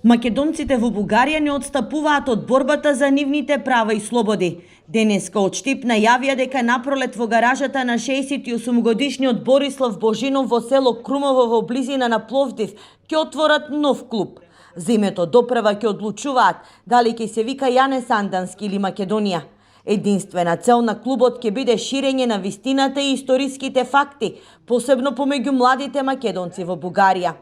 Македонците во Бугарија не отстапуваат од борбата за нивните права и слободи. Денеска од Штип најавија дека напролет во гаражата на 68-годишниот Борислав Божинов во село Крумово во близина на Пловдив ќе отворат нов клуб. За името допрева ќе одлучуваат дали ќе се вика Јане Сандански или Македонија. Единствена цел на клубот ќе биде ширење на вистината и историските факти, посебно помеѓу младите македонци во Бугарија.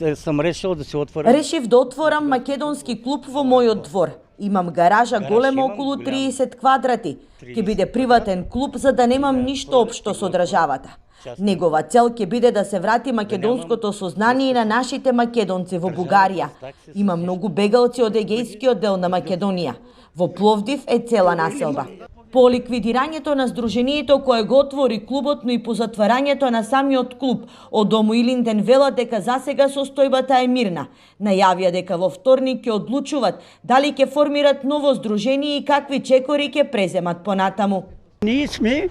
Решив да отворам македонски клуб во мојот двор. Имам гаража голема околу 30 квадрати. Ќе биде приватен клуб за да немам ништо општо со државата. Негова цел ќе биде да се врати македонското сознание на нашите македонци во Бугарија. Има многу бегалци од егејскиот дел на Македонија. Во Пловдив е цела населба. По ликвидирањето на здружението кое го отвори клубот, но и по затварањето на самиот клуб, од Дому Илинден велат дека засега состојбата е мирна. Најавија дека во вторник ќе одлучуваат дали ќе формират ново здружение и какви чекори ќе преземат понатаму. Ние сме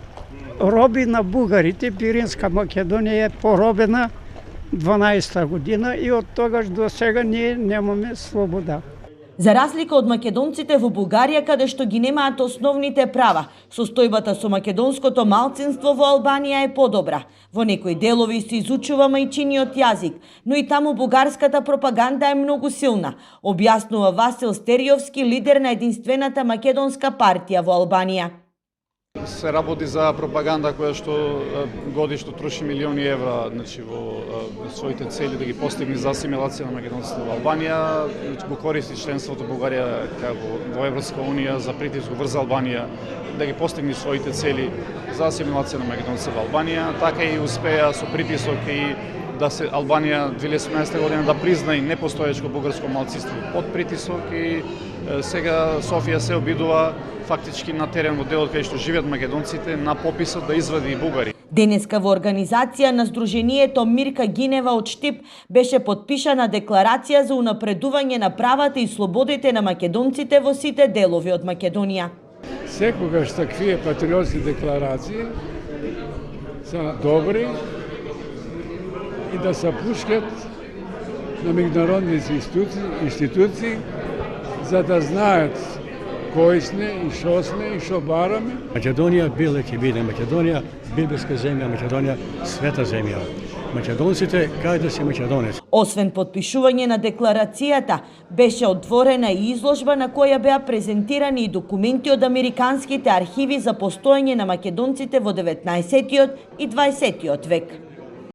роби на бугарите, Пиринска Македонија е поробена 12-та година и од тогаш до сега ние немаме слобода. За разлика од македонците во Бугарија, каде што ги немаат основните права, состојбата со македонското малцинство во Албанија е подобра. Во некои делови се изучува мајчиниот јазик, но и таму бугарската пропаганда е многу силна, објаснува Васил Стериовски, лидер на единствената македонска партија во Албанија. Се работи за пропаганда која што годишно троши милиони евра, во своите цели да ги постигне за асимилација на македонците во Албанија, го користи членството Бугарија во Европска унија за притиск врз Албанија да ги постигне своите цели за асимилација на македонците во Албанија, така и успеа со притисок и да се Албанија 2018 година да призна и непостоечко бугарско малцинство под притисок и сега Софија се обидува фактички на терен во делот кај што живеат македонците на пописот да извади и бугари. Денеска во организација на Сдруженијето Мирка Гинева од Штип беше потпишана декларација за унапредување на правата и слободите на македонците во сите делови од Македонија. Секогаш такви патриотски декларации се добри и да се пушкат на меѓународните институции за да знаат кои сме и шо бараме. Македонија била ќе биде Македонија, библиска земја, Македонија света земја. Македонците кај да се македонец. Освен подпишување на декларацијата, беше отворена и изложба на која беа презентирани и документи од американските архиви за постоење на македонците во 19 и 20 век.